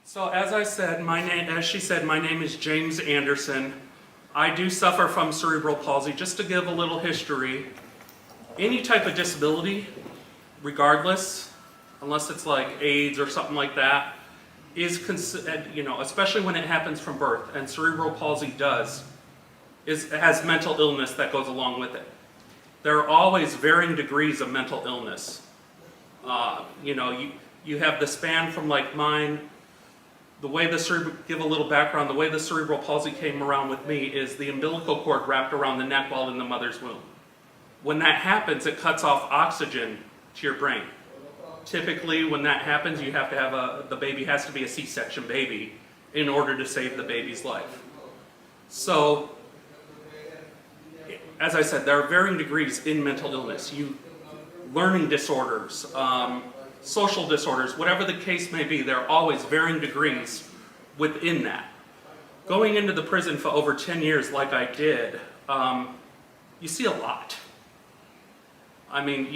So as I said, as she said, my name is James Anderson. I do suffer from cerebral palsy. Just to give a little history, any type of disability, regardless, unless it's like AIDS or something like that, is especially when it happens from birth, and cerebral palsy has mental illness that goes along with it. There are always varying degrees of mental illness. You have the span from like mine. The way give a little background, the way the cerebral palsy came around with me is the umbilical cord wrapped around the neck while in the mother's womb. When that happens, it cuts off oxygen to your brain. Typically, when that happens, you have to have the baby has to be a C-section baby in order to save the baby's life. So, as I said, there are varying degrees in mental illness. Learning disorders, social disorders, whatever the case may be, there are always varying degrees within that. Going into the prison for over 10 years like I did, you see a lot. I mean,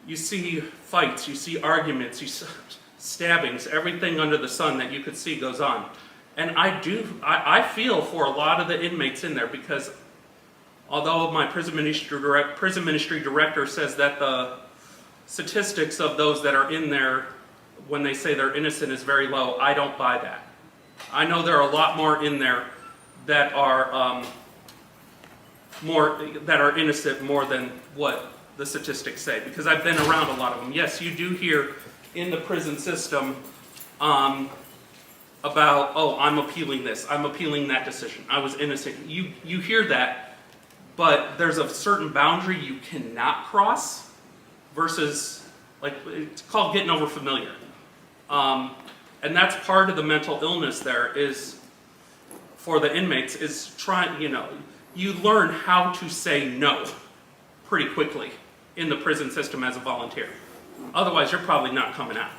you see fights, you see arguments, you see stabbings, everything under the sun that you could see goes on. And I feel for a lot of the inmates in there, because although my prison ministry director says that the statistics of those that are in there when they say they're innocent is very low, I don't buy that. I know there are a lot more in there that are innocent more than what the statistics say, because I've been around a lot of them. Yes, you do hear in the prison system about, oh, I'm appealing this, I'm appealing that decision, I was innocent. You hear that, but there's a certain boundary you cannot cross versus, like, it's called getting over familiar. And that's part of the mental illness there is, for the inmates, is trying, you learn how to say no pretty quickly in the prison system as a volunteer. Otherwise, you're probably not coming out.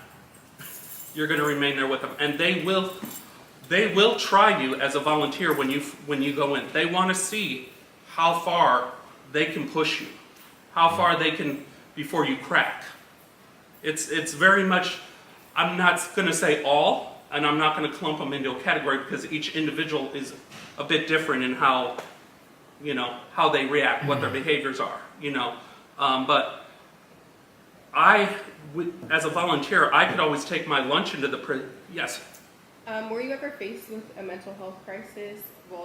You're going to remain there with them. And they will try you as a volunteer when you go in. They want to see how far they can push you, how far they can before you crack. It's very much, I'm not going to say all, and I'm not going to clump them into a category, because each individual is a bit different in how they react, what their behaviors are, but as a volunteer, I could always take my lunch into the prison. Yes? Were you ever faced with a mental health crisis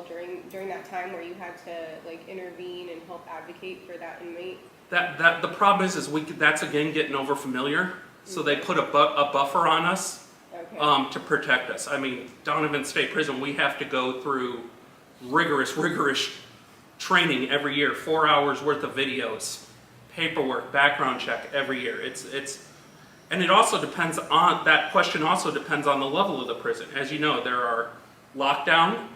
during that time where you had to intervene and help advocate for that inmate? That the problem is that's again getting over familiar. So they put a buffer on us, okay, to protect us. I mean, Donovan State Prison, we have to go through rigorous training every year, 4 hours worth of videos, paperwork, background check every year. And it also depends on, that question also depends on the level of the prison. As you know, there are lockdown,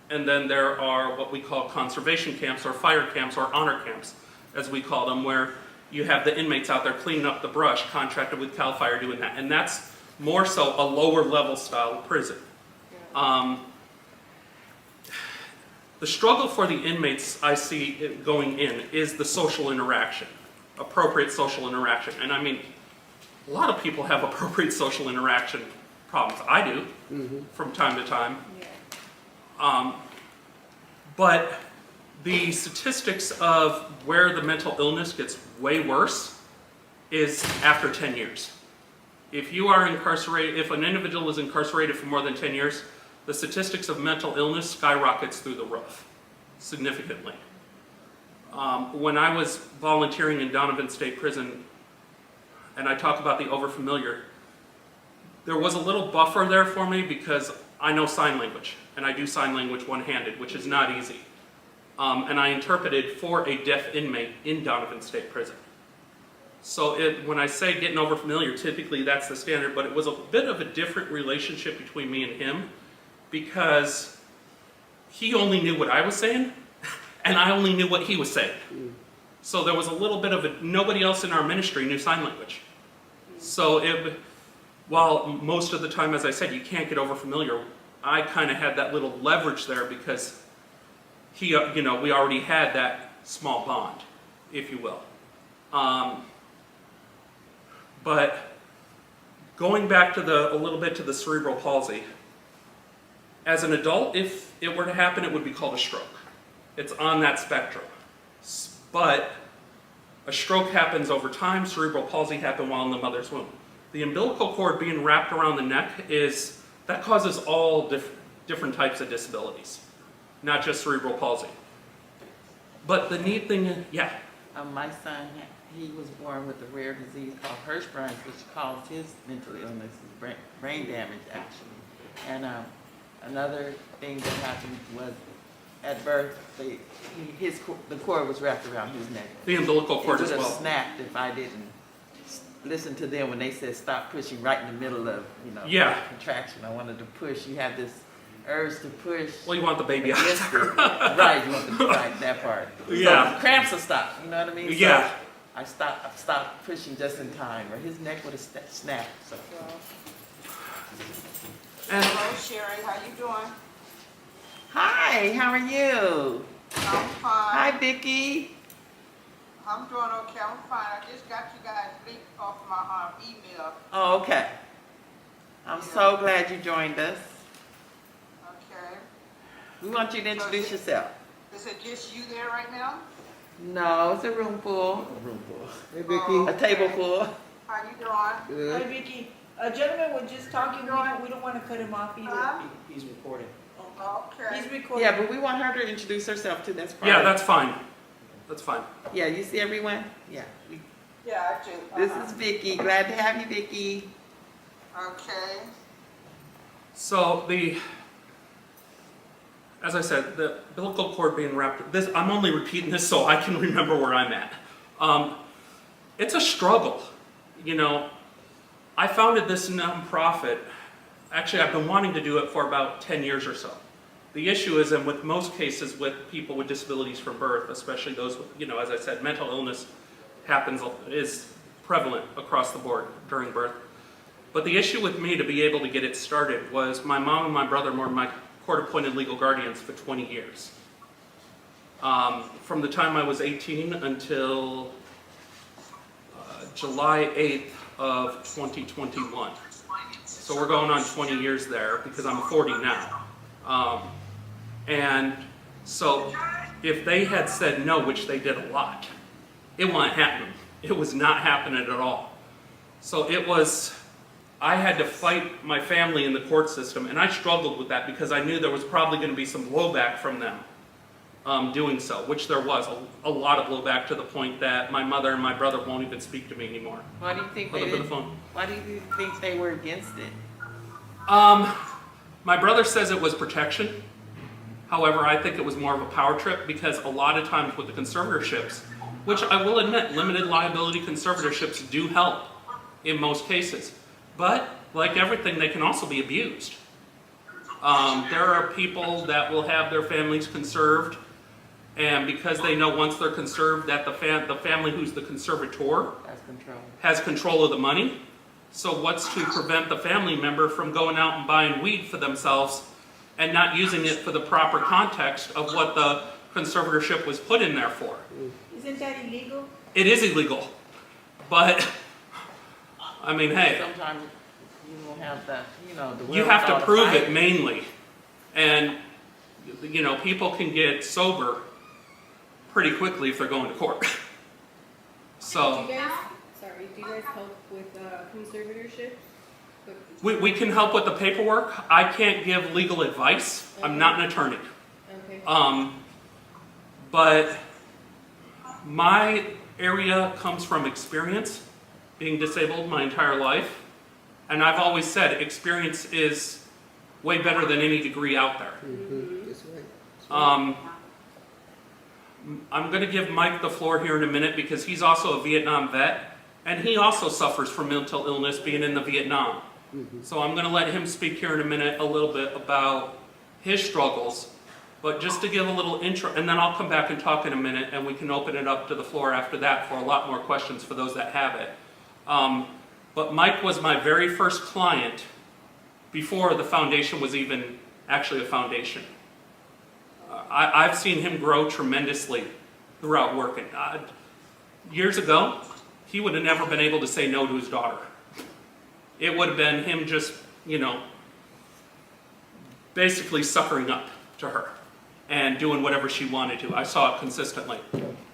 and then there are what we call conservation camps or fire camps or honor camps, as we call them, where you have the inmates out there cleaning up the brush, contracted with CAL FIRE doing that. And that's more so a lower level style prison. The struggle for the inmates I see going in is the social interaction, appropriate social interaction. And I mean, a lot of people have appropriate social interaction problems. I do, from time to time. Yeah. But the statistics of where the mental illness gets way worse is after 10 years. If you are incarcerated, if an individual is incarcerated for more than 10 years, the statistics of mental illness skyrockets through the roof, significantly. When I was volunteering in Donovan State Prison, and I talk about the overfamiliar, there was a little buffer there for me because I know sign language, and I do sign language one-handed, which is not easy. And I interpreted for a deaf inmate in Donovan State Prison. So when I say getting over familiar, typically that's the standard, but it was a bit of a different relationship between me and him, because he only knew what I was saying, and I only knew what he was saying. So there was a little bit of nobody else in our ministry knew sign language. So while most of the time, as I said, you can't get over familiar, I kind of had that little leverage there because we already had that small bond, if you will. But going back to a little bit to the cerebral palsy, as an adult, if it were to happen, it would be called a stroke. It's on that spectrum. But a stroke happens over time, cerebral palsy happened while in the mother's womb. The umbilical cord being wrapped around the neck that causes all different types of disabilities, not just cerebral palsy. But the neat thing is, yeah. My son, he was born with a rare disease called Hirschsprung's, which caused his mental illness, brain damage actually. And another thing that happened was at birth, the cord was wrapped around his neck. The umbilical cord it as would well. have snapped if I didn't listen to them when they said stop pushing right in the middle of Yeah. contraction. I wanted to push. You have this urge to push. Well, you want the baby out. Against it. Right, you want the right, that part. Yeah. So the cramps will stop, you know what I mean? Yeah. So I stopped pushing just in time, or his neck would have snapped. So. And Hello, Sherry. How you doing? Hi, how are you? I'm fine. Hi, Vicki. I'm doing okay. I'm fine. I just got you guys link off my email. Oh, okay. I'm so glad you joined us. Okay. We want you to introduce yourself. Is it just you there right now? No, it's a room full. Hey, Oh, A table okay. full. How you doing? Good. Hi, Vicky. A gentleman was just talking, we don't want to cut him off either. Huh? He's recording. Okay. He's recording. Yeah, but we want her to introduce herself too. That's fine. yeah, that's fine. That's fine. Yeah, you see everyone? Yeah. Yeah, I do. This is Vicki. Glad to have you, Vicki. Okay. So as I said, the umbilical cord being wrapped. I'm only repeating this so I can remember where I'm at. It's a struggle. I founded this nonprofit. Actually, I've been wanting to do it for about 10 years or so. The issue is, and with most cases with people with disabilities from birth, especially those with, as I said, mental illness is prevalent across the board during birth. But the issue with me to be able to get it started was my mom and my brother were my court-appointed legal guardians for 20 years. From the time I was 18 until July 8th of 2021. So we're going on 20 years there because I'm 40 now. And so if they had said no, which they did a lot, it wasn't happening. It was not happening at all. So I had to fight my family in the court system, and I struggled with that because I knew there was probably going to be some blowback from them doing so, which there was a lot of blowback to the point that my mother and my brother won't even speak to me anymore. Why do you think Other they than the did? phone. Why do you think they were against it? My brother says it was protection. However, I think it was more of a power trip because a lot of times with the conservatorships, which I will admit, limited liability conservatorships do help in most cases. But like everything, they can also be abused. There are people that will have their families conserved, and because they know once they're conserved that the family who's the conservator That's control. has control of the money. So what's to prevent the family member from going out and buying weed for themselves and not using it for the proper context of what the conservatorship was put in there for? Isn't that illegal? It is illegal, but I mean, hey, Sometimes you don't have the, the you have to wherewithal prove fight it mainly, and people can get sober pretty quickly if they're going to court. So Do you guys help with conservatorship? we can help with the paperwork. I can't give legal advice. I'm not an attorney. Okay. But my area comes from experience, being disabled my entire life. And I've always said experience is way better than any degree out there. That's right. I'm going to give Mike the floor here in a minute because he's also a Vietnam vet. And he also suffers from mental illness being in the Vietnam. So I'm going to let him speak here in a minute a little bit about his struggles. But just to give a little intro, and then I'll come back and talk in a minute, and we can open it up to the floor after that for a lot more questions for those that have it. But Mike was my very first client before the foundation was even actually a foundation. I've seen him grow tremendously throughout working. Years ago, he would have never been able to say no to his daughter it would have been him just, you know, basically suckering up to her and doing whatever she wanted to. I saw it consistently.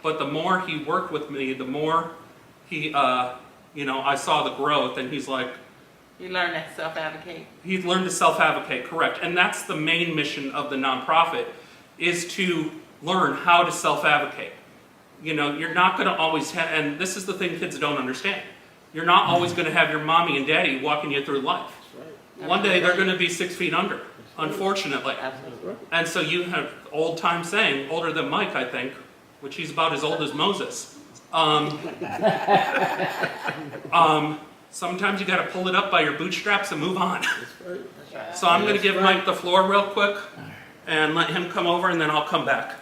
But the more he worked with me, the more he, you know, I saw the growth, and he's like, You learn that self-advocate. he learned to self-advocate, correct. And that's the main mission of the nonprofit, is to learn how to self-advocate. You know, you're not going to always have, and this is the thing kids don't understand, you're not always going to have your mommy and daddy walking you through life. One day they're going to be 6 feet under, unfortunately. Absolutely. And so you have old time saying, older than Mike, I think, which he's about as old as Moses. Sometimes you got to pull it up by your bootstraps and move on. So I'm going to give Mike the floor real quick and let him come over, and then I'll come back.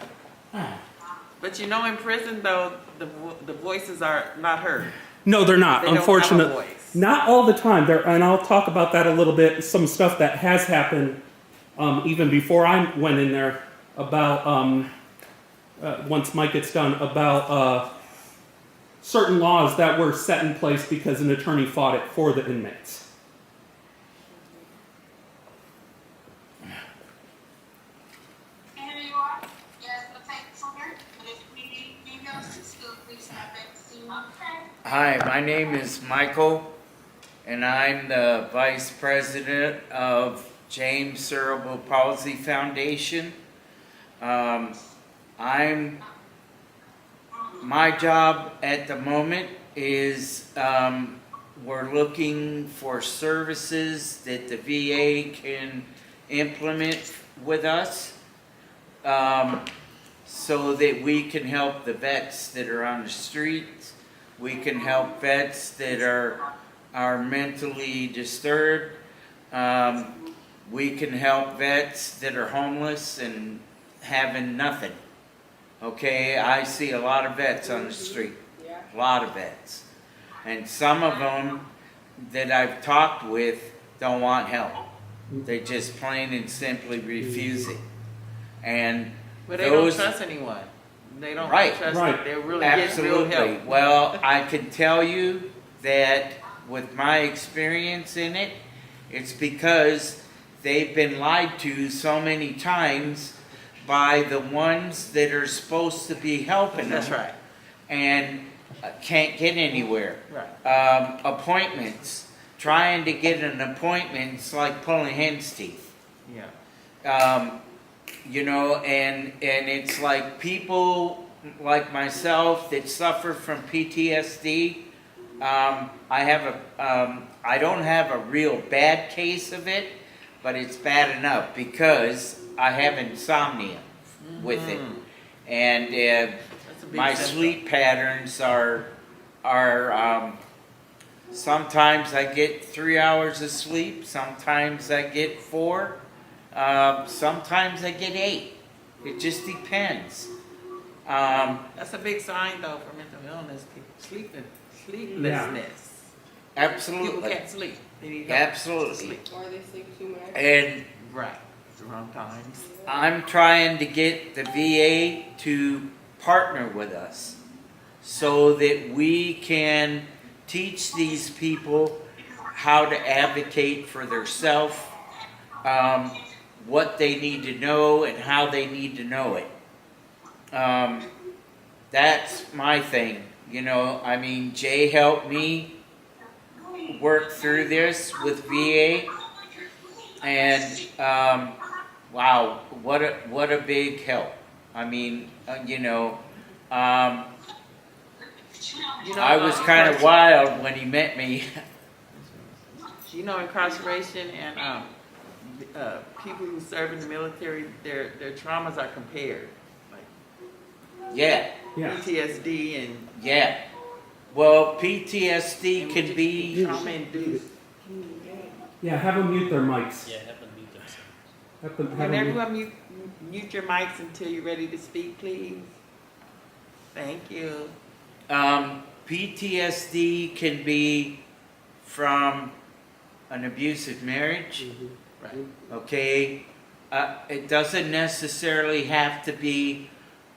But you know, in prison though, the voices are not heard. No, they're not. They don't have a Unfortunately, voice. not all the time. And I'll talk about that a little bit. Some stuff that has happened even before I went in there about once Mike gets done about certain laws that were set in place because an attorney fought it for the inmates. Hi, my name is Michael, and I'm the Vice President of James Cerebral Palsy Foundation. My job at the moment is we're looking for services that the VA can implement with us so that we can help the vets that are on the streets. We can help vets that are mentally disturbed. We can help vets that are homeless and having nothing. Okay, I see a lot of vets on the street, a lot of vets. And some of them that I've talked with don't want help. They just plain and simply refuse it. And But they don't trust anyone. They don't trust that they're really getting real absolutely. help. Well, I can tell you that with my experience in it, it's because they've been lied to so many times by the ones that are supposed to be helping them. That's right. And can't get anywhere. Right. Appointments. Trying to get an appointment is like pulling hen's teeth. Yeah. You know, and it's like people like myself that suffer from PTSD. I don't have a real bad case of it, but it's bad enough because I have insomnia with it, and That's a big my symptom. sleep patterns are sometimes I get 3 hours of sleep, sometimes I get 4. Sometimes I get 8. It just depends. That's a big sign though for mental illness. Sleeplessness. People Absolutely. can't sleep. They need help to Absolutely. sleep. Or they sleep too much. And Right. It's the wrong times. I'm trying to get the VA to partner with us so that we can teach these people how to advocate for themselves, what they need to know and how they need to know it. That's my thing. You know, I mean, Jay helped me work through this with VA, and wow, what a big help. I mean, you know, I was kind of wild when he met me. You know, incarceration and people who serve in the military, their traumas are compared, like Yeah, PTSD and yeah. Well, PTSD can be, trauma induced. Yeah, have them mute their mics. Yeah, have them mute themselves. Have them Can mute. everyone mute your mics until you're ready to speak, please? Thank you. PTSD can be from an abusive marriage. Right. Okay, it doesn't necessarily have to be,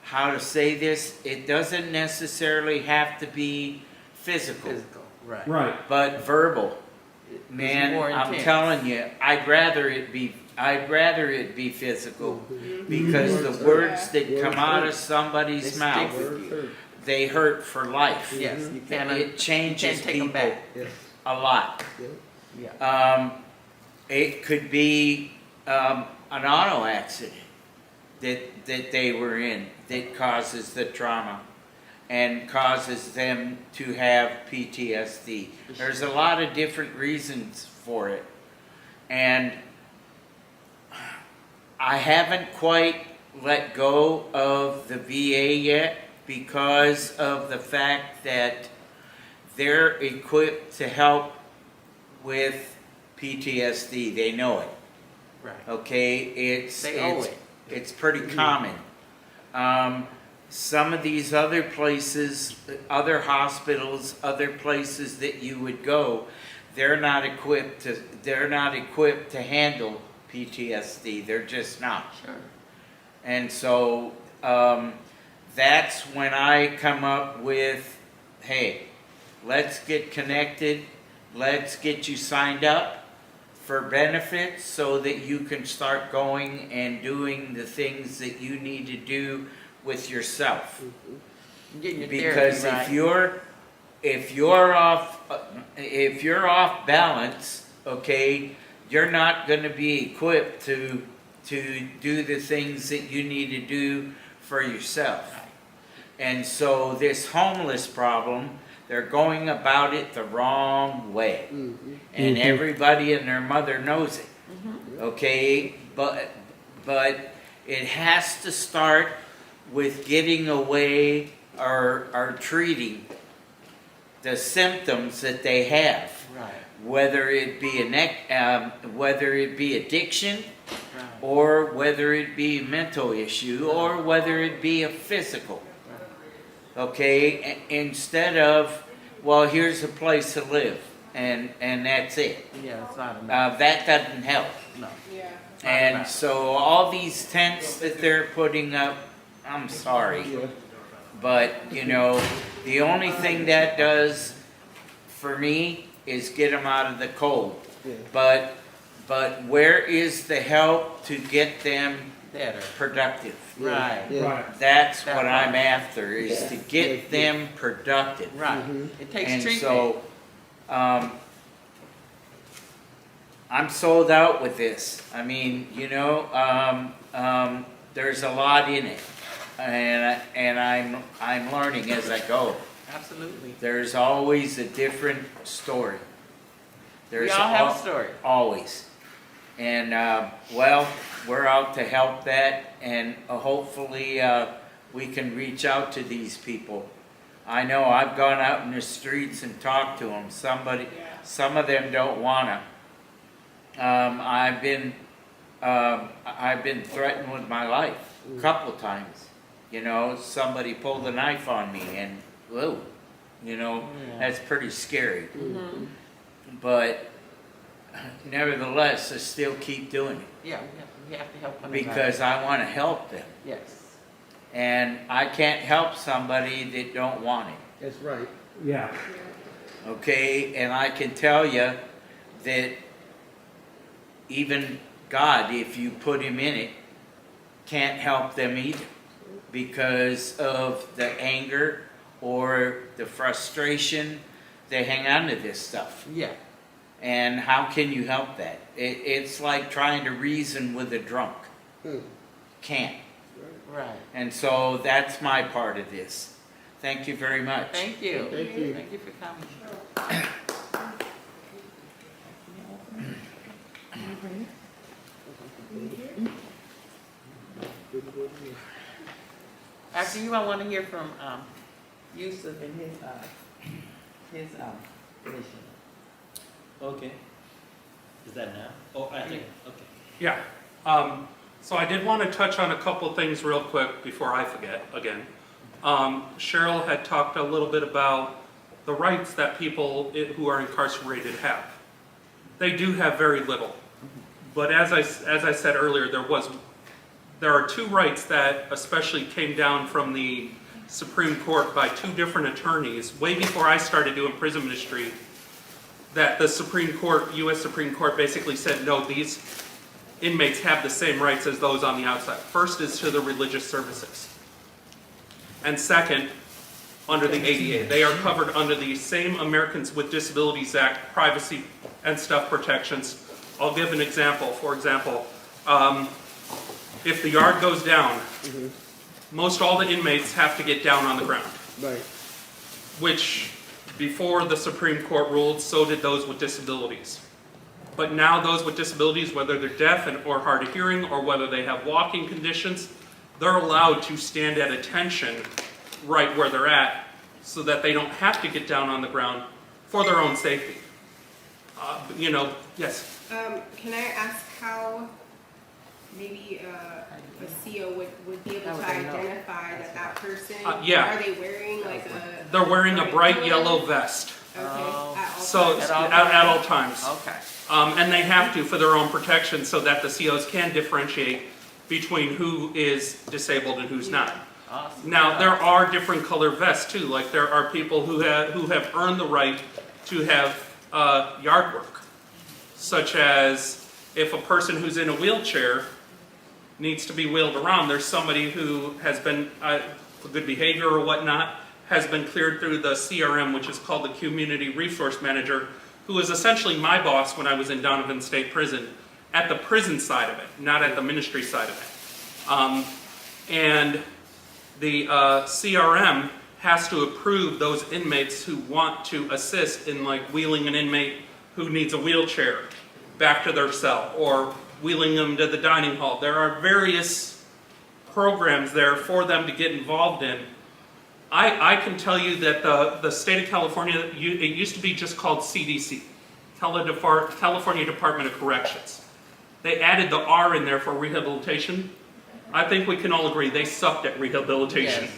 how to say this, it doesn't necessarily have to be physical, Physical. Right. Right. but verbal. Man, more I'm intense. telling you, I'd rather it be physical, because the words that come out of somebody's They stick mouth, with you. they hurt for life. Yes, you It can't changes take them people back. Yeah, a lot. yeah. Yeah. It could be an auto accident that they were in that causes the trauma and causes them to have PTSD. There's a lot of different reasons for it. And I haven't quite let go of the VA yet because of the fact that they're equipped to help with PTSD. They know it. Right. Okay, They owe it. It's pretty common. Some of these other places, other hospitals, other places that you would go, they're not equipped to handle PTSD. They're just not. Sure. And so that's when I come up with, hey, let's get connected. Let's get you signed up for benefits so that you can start going and doing the things that you need to do with yourself. Getting your Because therapy right. if you're off balance, okay, you're not going to be equipped to do the things that you need to do for yourself. And so this homeless problem, they're going about it the wrong way. And everybody and their mother knows it. Okay? But it has to start with getting away or treating the symptoms that they have. Right. Whether it be addiction, Right. or whether it be a mental issue, or whether it be a physical. Okay, instead of, well, here's a place to live, and that's it. Yeah, it's not enough. That doesn't help. No. Yeah. And enough. so all these tents that they're putting up, I'm sorry, but you know, the only thing that does for me is get them out of the cold. Yeah. But where is the help to get them Better. productive? Right. Yeah. That's That what part. I'm after, is to get Yeah. them productive. Right. It takes And treatment. so, I'm sold out with this. I mean, you know, there's a lot in it, and I'm learning as I go. Absolutely. There's always a different story. We all have a story. Always. And, well, we're out to help that, and hopefully we can reach out to these people. I know I've gone out in the streets and talked to them. Some of them don't want to. I've been threatened with my life a couple times. You know, somebody pulled a knife on me, and whoa, you know, that's pretty scary. But nevertheless, I still keep doing it Yeah, we have to help one another. because I want to help them, Yes. and I can't help somebody that don't want it. That's right. Yeah. Okay, and I can tell you that even God, if you put him in it, can't help them either because of the anger or the frustration. They hang on to this stuff. Yeah. And how can you help that? It's like trying to reason with a drunk. Can't. Right. And so that's my part of this. Thank you very much. Thank you. Thank you. Thank you for coming. After you, I want to hear from Yusuf and his mission. Okay. Is that now? Oh, I think, okay. Yeah. So I did want to touch on a couple things real quick before I forget again. Cheryl had talked a little bit about the rights that people who are incarcerated have. They do have very little. But as I said earlier, there are two rights that especially came down from the Supreme Court by two different attorneys way before I started doing prison ministry. that the Supreme Court, U.S. Supreme Court basically said, no, these inmates have the same rights as those on the outside. First is to the religious services. And second, under the ADA. They are covered under the same Americans with Disabilities Act privacy and stuff protections. I'll give an example. For example, if the yard goes down, most all the inmates have to get down on the ground. Right. Which, before the Supreme Court ruled, so did those with disabilities. But now those with disabilities, whether they're deaf or hard of hearing, or whether they have walking conditions, they're allowed to stand at attention right where they're at, so that they don't have to get down on the ground for their own safety. Yes. Can I ask how maybe a CO would be able How to would they know? identify that person? Yeah. Are they wearing like a? They're wearing a bright color? yellow vest. Okay. Oh. At all So times? at all times. Okay. And they have to for their own protection, so that the COs can differentiate between who is disabled and who's not. Awesome. Now, there are different color vests too. Like there are people who have earned the right to have yard work, such as if a person who's in a wheelchair needs to be wheeled around. There's somebody who has been, for good behavior or whatnot, has been cleared through the CRM, which is called the Community Resource Manager, who was essentially my boss when I was in Donovan State Prison, at the prison side of it, not at the ministry side of it. And the CRM has to approve those inmates who want to assist in like wheeling an inmate who needs a wheelchair back to their cell, or wheeling them to the dining hall. There are various programs there for them to get involved in. I can tell you that the state of California, it used to be just called CDC, California Department of Corrections. They added the R in there for rehabilitation. I think we can all agree they sucked at rehabilitation. Yes.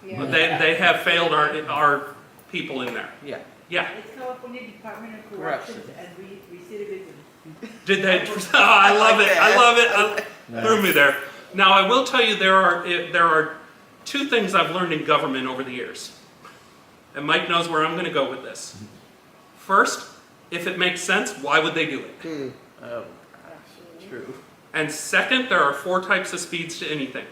Yeah. But they have failed our people in there. Yeah. Yeah. It's California Department of Corrections and Recidivism. Did they? Oh, I love it. I love it. Threw me there. Now I will tell you there are two things I've learned in government over the years, and Mike knows where I'm going to go with this. First, if it makes sense, why would they do it? Oh, gosh. True. And second, there are 4 types of speeds to anything: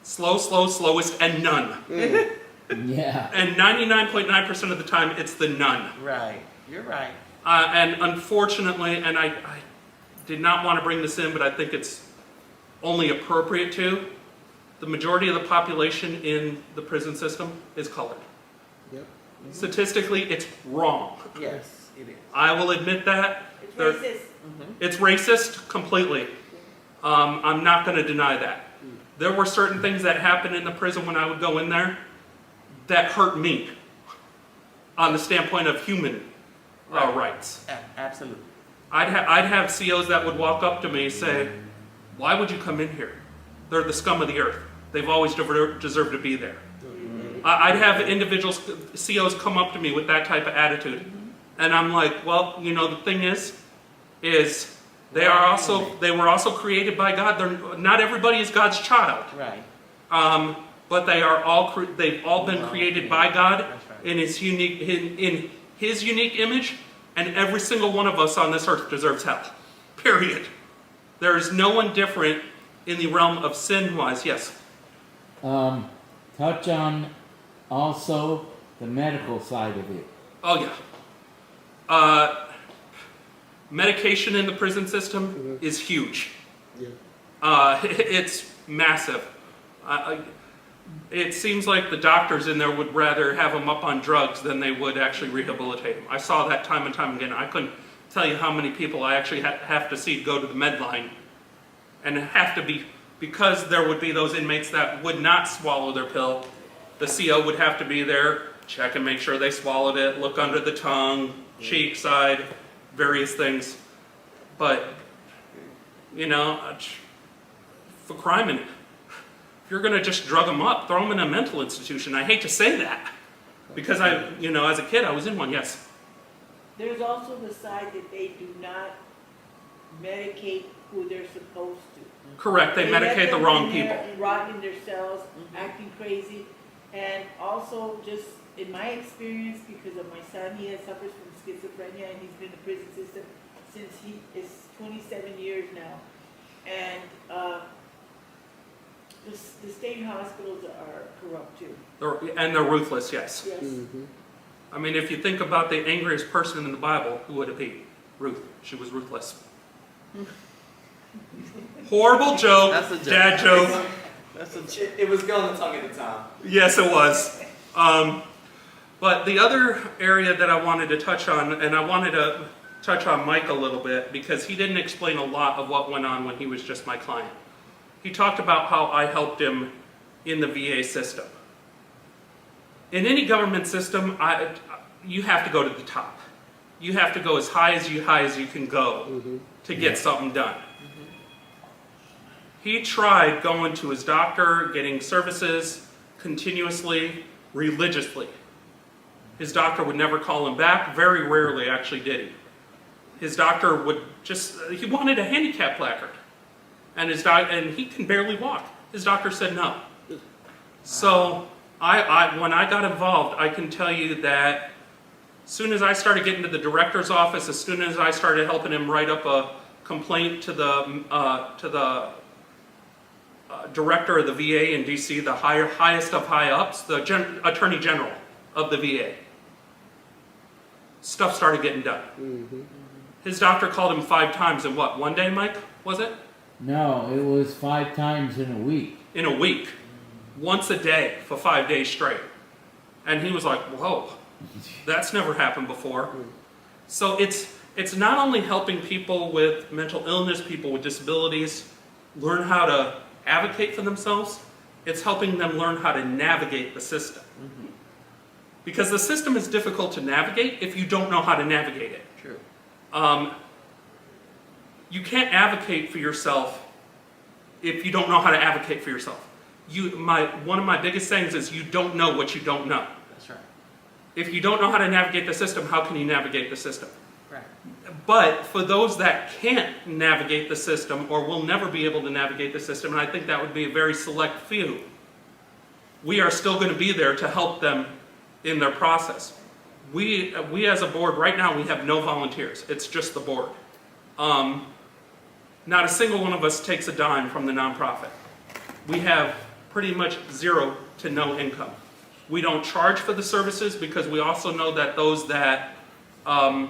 slow, slow, slowest, and none. Yeah. And 99.9% of the time, it's the none. Right. You're right. And unfortunately, and I did not want to bring this in, but I think it's only appropriate to, the majority of the population in the prison system is colored. Yep. Statistically, it's wrong. Yes, it is. I will admit that. It's There- racist. It's racist completely. I'm not going to deny that. There were certain things that happened in the prison when I would go in there that hurt me on the standpoint of human rights. Absolutely. I'd have COs that would walk up to me and say, "Why would you come in here? They're the scum of the earth. They've always deserved to be there." I'd have individuals, COs, come up to me with that type of attitude. And I'm like, well, the thing is they were also created by God. Not everybody is God's child. Right. But they've all been created by God in His unique image, and every single one of us on this earth deserves hell. Period. There is no one different in the realm of sin-wise. Yes. Touch on also the medical side of it. Oh yeah. Medication in the prison system is huge. Yeah. It's massive. It seems like the doctors in there would rather have them up on drugs than they would actually rehabilitate them. I saw that time and time again. I couldn't tell you how many people I actually have to see go to the med line, and have to be, because there would be those inmates that would not swallow their pill. The CO would have to be there, check and make sure they swallowed it, look under the tongue, cheek side, various things. But, for crime, if you're going to just drug them up, throw them in a mental institution. I hate to say that, because as a kid, I was in one, yes. There's also the side that they do not medicate who they're supposed to. Correct, they let medicate the them wrong in there people. and rotting their cells, acting crazy, and also just in my experience, because of my son, he suffers from schizophrenia, and he's been in the prison system since he is 27 years now. And the state hospitals are corrupt too. They're ruthless, yes. Yes. I mean, if you think about the angriest person in the Bible, who would it be? Ruth. She was ruthless. Horrible joke, That's a joke. dad joke. It was on the tongue at the time. Yes, it was. But the other area that I wanted to touch on, and I wanted to touch on Mike a little bit, because he didn't explain a lot of what went on when he was just my client. He talked about how I helped him in the VA system. In any government system, you have to go to the top. You have to go as high as you can go to get something done. He tried going to his doctor, getting services continuously, religiously. His doctor would never call him back. Very rarely actually did he. His doctor would he wanted a handicap placard. And he can barely walk. His doctor said no. So when I got involved, I can tell you that as soon as I started getting to the director's office, as soon as I started helping him write up a complaint to the director of the VA in DC, the highest of high-ups, the Attorney General of the VA, stuff started getting done. His doctor called him 5 times in what, one day, Mike, was it? No, it was 5 times in a week. In a week. Once a day for 5 days straight. And he was like, whoa, that's never happened before. So it's not only helping people with mental illness, people with disabilities, learn how to advocate for themselves, it's helping them learn how to navigate the system. Because the system is difficult to navigate if you don't know how to navigate it. True. You can't advocate for yourself if you don't know how to advocate for yourself. One of my biggest sayings is you don't know what you don't know. That's right. If you don't know how to navigate the system, how can you navigate the system? Right. But for those that can't navigate the system or will never be able to navigate the system, and I think that would be a very select few, we are still going to be there to help them in their process. We as a board right now, we have no volunteers. It's just the board. Not a single one of us takes a dime from the nonprofit. We have pretty much zero to no income. We don't charge for the services because we also know that those that the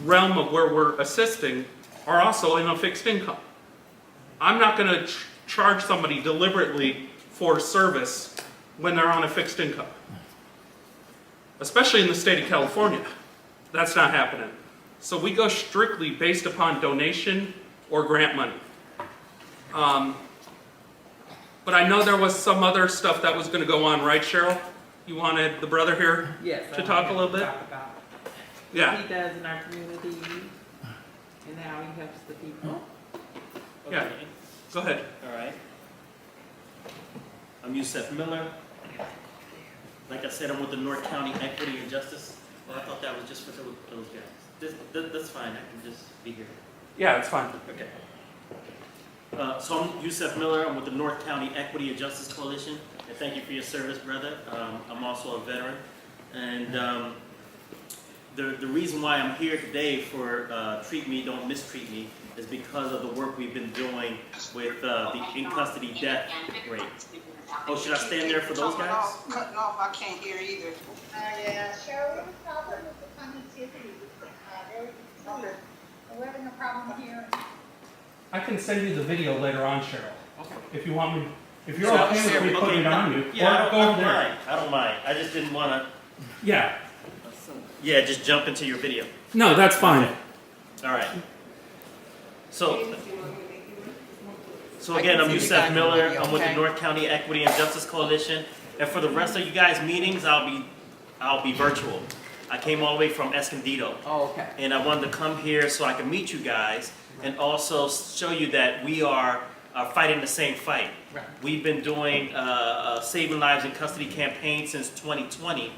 realm of where we're assisting are also in a fixed income. I'm not going to charge somebody deliberately for service when they're on a fixed income. Especially in the state of California. That's not happening. So we go strictly based upon donation or grant money. But I know there was some other stuff that was going to go on, right, Cheryl? You wanted the brother here Yes. to talk a little bit? Talk about Yeah. what he does in our community and how he helps the people. Yeah. Okay. Go ahead. All right. I'm Yusef Miller. Like I said, I'm with the North County Equity and Justice. Well, I thought that was just for those guys. That's fine. I can just be here. Yeah, it's fine. Okay. So I'm Yusef Miller. I'm with the North County Equity and Justice Coalition. And thank you for your service, brother. I'm also a veteran. And the reason why I'm here today for Treat Me, Don't Mistreat Me is because of the work we've been doing with the in-custody death rate. Oh, should I stand there for those guys? Cutting off, I can't hear either. Yeah, Cheryl, what problem with the connectivity? We're having a problem here. I can send you the video later on, Cheryl. Okay. If you want me. If you're So, okay with me putting it on you. Yeah, or go I over don't there. mind. I don't mind. I just didn't want to, Yeah. just jump into your video. No, that's fine. All right. So, James, do you want me to make you one? So again, I'm I can see the Yusef guy Miller. in the video, I'm with the okay? North County Equity and Justice Coalition. And for the rest of you guys' meetings, I'll be virtual. I came all the way from Escondido. Oh, okay. And I wanted to come here so I can meet you guys and also show you that we are fighting the same fight. Right. We've been doing Saving Lives in Custody campaign since 2020.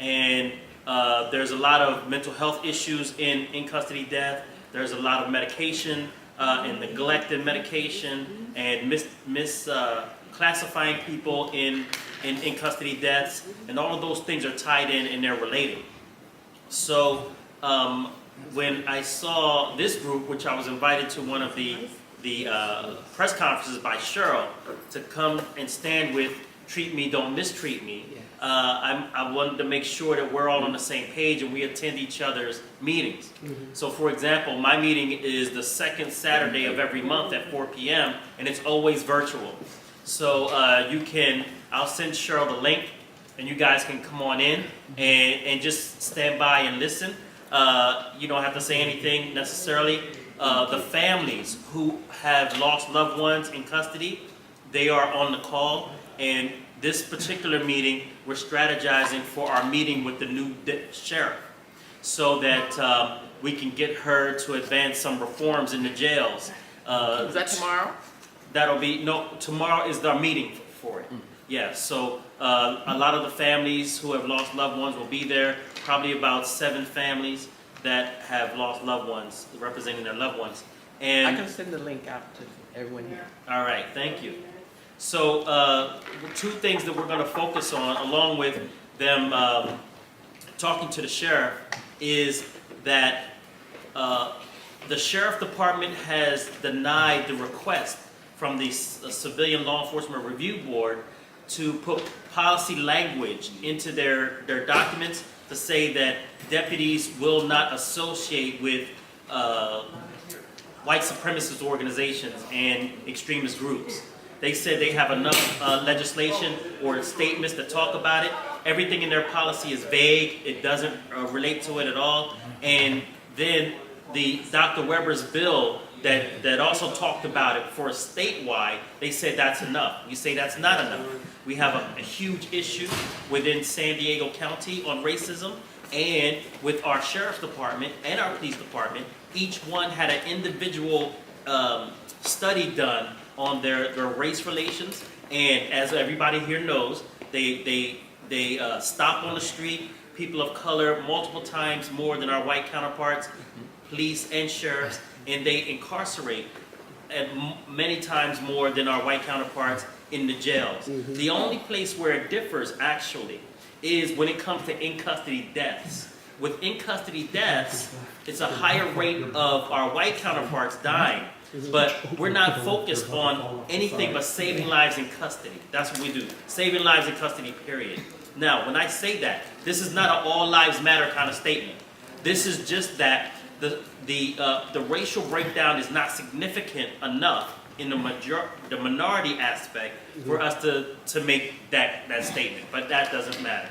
And there's a lot of mental health issues in custody death. There's a lot of medication and neglected medication and classifying people in custody deaths, and all of those things are tied in and they're related. So when I saw this group, which I was invited to one of the press conferences by Cheryl to come and stand with Treat Me, Don't Mistreat Me, I wanted to make sure that we're all on the same page and we attend each other's meetings. So for example, my meeting is the second Saturday of every month at 4 p.m. and it's always virtual. So I'll send Cheryl the link and you guys can come on in and just stand by and listen. You don't have to say anything necessarily. The families who have lost loved ones in custody, they are on the call. And this particular meeting, we're strategizing for our meeting with the new sheriff so that we can get her to advance some reforms in the jails. Is that tomorrow? Tomorrow is our meeting for it. Yeah, so a lot of the families who have lost loved ones will be there, probably about 7 families that have lost loved ones, representing their loved ones. And I can send the link out to everyone here. all right, thank you. So 2 things that we're going to focus on, along with them talking to the sheriff, is that the sheriff department has denied the request from the Civilian Law Enforcement Review Board to put policy language into their documents to say that deputies will not associate with white supremacist organizations and extremist groups. They said they have enough legislation or statements to talk about it. Everything in their policy is vague. It doesn't relate to it at all. And then the Dr. Weber's bill that also talked about it for statewide, they said that's enough. We say that's not enough. We have a huge issue within San Diego County on racism, and with our sheriff's department and our police department, each one had an individual study done on their race relations, and as everybody here knows, they stop on the street people of color multiple times more than our white counterparts, police and sheriffs, and they incarcerate at many times more than our white counterparts in the jails. The only place where it differs actually is when it comes to in-custody deaths. With in-custody deaths, it's a higher rate of our white counterparts dying. But we're not focused on anything but saving lives in custody. That's what we do. Saving lives in custody, period. Now, when I say that, this is not an all lives matter kind of statement. This is just that the racial breakdown is not significant enough in the minority aspect for us to make that statement. But that doesn't matter.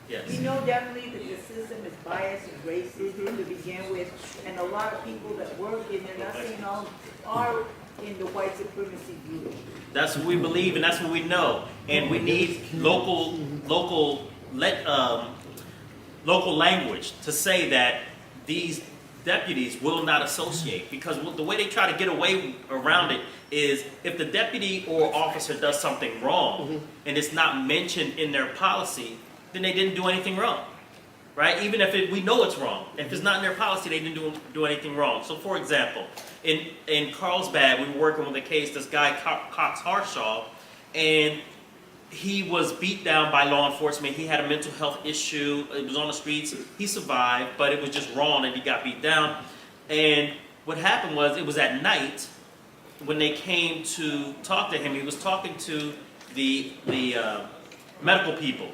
Yes. We know definitely that the system is biased and racist to begin with, and a lot of people that work in there, not saying all, are in the white supremacy group. That's what we believe, and that's what we know. And we need local language to say that these deputies will not associate, because the way they try to get away around it is if the deputy or officer does something wrong and it's not mentioned in their policy, then they didn't do anything wrong, right? Even if we know it's wrong. If it's not in their policy, they didn't do anything wrong. So for example, in Carlsbad, we were working with a case, this guy, Cox Harshaw, and he was beat down by law enforcement. He had a mental health issue. It was on the streets. He survived, but it was just wrong and he got beat down. And what happened was, it was at night when they came to talk to him. He was talking to the medical people.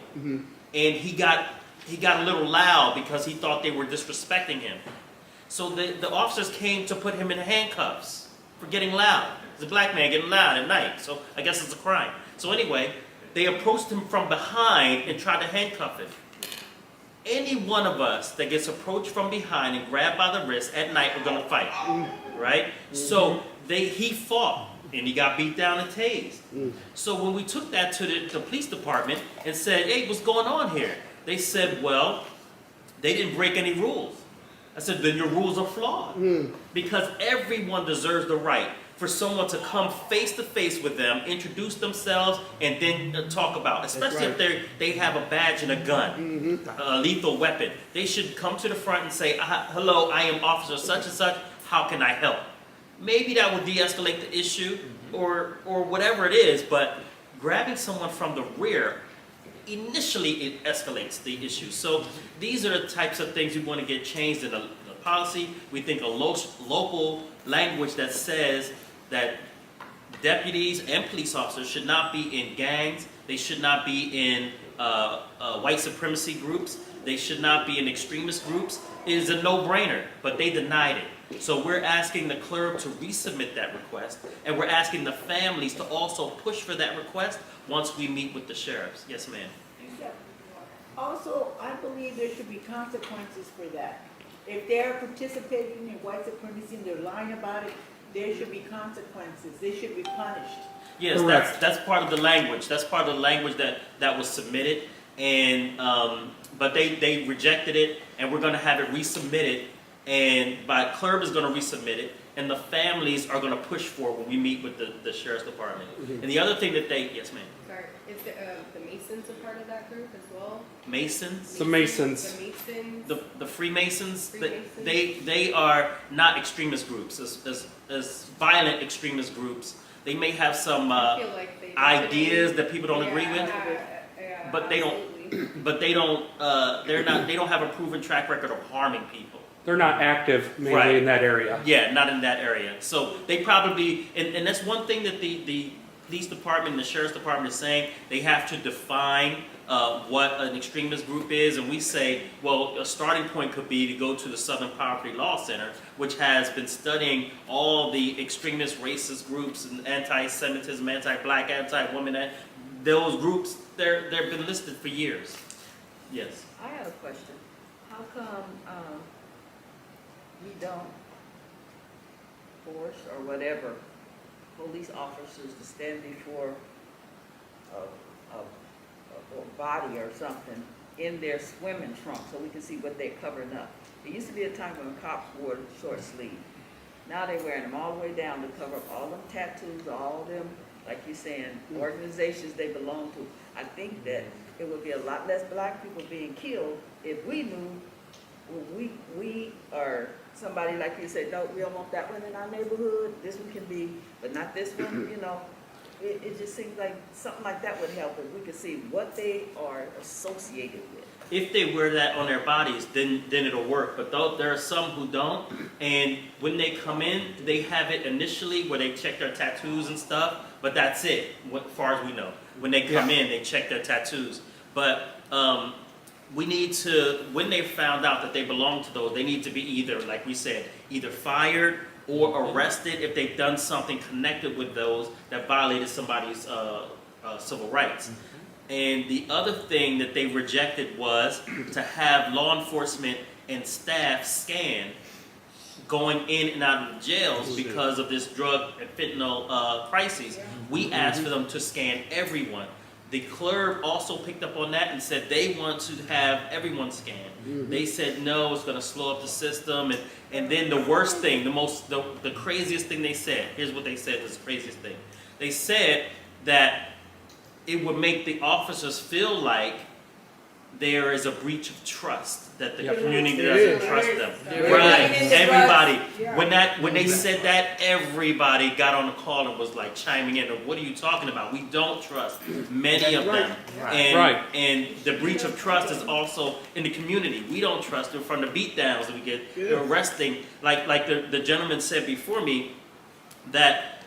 And he got a little loud because he thought they were disrespecting him. So the officers came to put him in handcuffs for getting loud. It's a black man getting loud at night, so I guess it's a crime. So anyway, they approached him from behind and tried to handcuff him. Any one of us that gets approached from behind and grabbed by the wrist at night, we're gonna fight, right? So he fought. And he got beat down and tased. So when we took that to the police department and said, hey, what's going on here? They said, well, they didn't break any rules. I said, then your rules are flawed. Because everyone deserves the right for someone to come face to face with them, introduce themselves, and then talk about, especially if they have a badge and a gun, a lethal weapon. They should come to the front and say, hello, I am officer such and such, how can I help? Maybe that will de-escalate the issue or whatever it is, but grabbing someone from the rear, initially it escalates the issue. So these are the types of things we want to get changed in the policy. We think a local language that says that deputies and police officers should not be in gangs. They should not be in white supremacy groups. They should not be in extremist groups. Is a no-brainer, but they denied it. So we're asking the clerk to resubmit that request, and we're asking the families to also push for that request once we meet with the sheriffs. Yes, ma'am. Also, I believe there should be consequences for that. If they're participating in white supremacy and they're lying about it, there should be consequences. They should be punished. Yes, Correct. that's part of the language. That's part of the language that was submitted, and but they rejected it, and we're going to have it resubmitted, and CLERB is going to resubmit it, and the families are going to push for it when we meet with the sheriff's department. And the other thing that yes, ma'am. Sorry, is the Masons a part of that group as well? Masons. The Masons. The Masons. The Freemasons, Freemasons? they are not extremist groups, as violent extremist groups. They may have some I feel like they ideas that people don't agree with, yeah, but they don't. absolutely. But they don't. They don't have a proven track record of harming people. They're not active mainly Right. in that area. Yeah, not in that area. So they probably, and that's one thing that the police department and the sheriff's department is saying. They have to define what an extremist group is, and we say, well, a starting point could be to go to the Southern Poverty Law Center, which has been studying all the extremist racist groups and anti-Semitism, anti-black, anti-woman, those groups. They've been listed for years. Yes. I have a question. How come we don't force or whatever police officers to stand before a body or something in their swimming trunks so we can see what they're covering up? There used to be a time when cops wore short sleeve. Now they're wearing them all the way down to cover up all them tattoos, all them, like you're saying, organizations they belong to. I think that it would be a lot less black people being killed if we knew we are somebody like you said, no, we don't want that one in our neighborhood. This one can be, but not this one, you know. It just seems like something like that would help if we could see what they are associated with. If they wear that on their bodies, then it'll work. But there are some who don't, and when they come in, they have it initially where they check their tattoos and stuff, but that's it, as far as we know. When they come in, they check their tattoos. But we need to, when they found out that they belong to those, they need to be either, like we said, either fired or arrested if they've done something connected with those that violated somebody's civil rights. And the other thing that they rejected was to have law enforcement and staff scan going in and out of the jails because of this drug and fentanyl crisis. We asked for them to scan everyone. The clerk also picked up on that and said they want to have everyone scanned. They said no, it's going to slow up the system. And then the worst thing, the craziest thing they said, here's what they said, this craziest thing. They said that it would make the officers feel like there is a breach of trust, that the community doesn't trust them. Right, everybody. When they said that, everybody got on the call and was like chiming in. What are you talking about? We don't trust many of them. And the breach of trust is also in the community. We don't trust them from the beatdowns that we get, the arresting. Like the gentleman said before me, that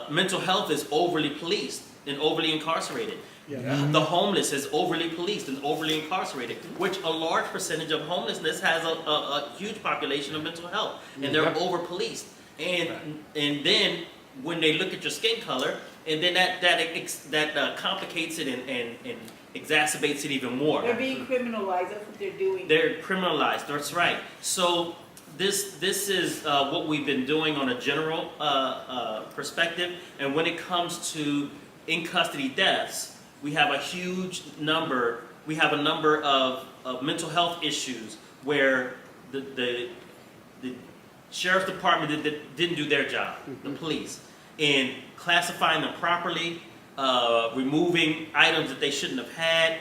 mental health is overly policed and overly incarcerated. The homeless is overly policed and overly incarcerated, which a large percentage of homelessness has a huge population of mental health, and they're over policed. And then when they look at your skin color, and then that complicates it and exacerbates it even more. They're being criminalized. That's what they're doing. They're criminalized. That's right. So this is what we've been doing on a general perspective, and when it comes to in custody deaths, we have a huge number. We have a number of mental health issues where the sheriff's department didn't do their job, the police, in classifying them properly, removing items that they shouldn't have had.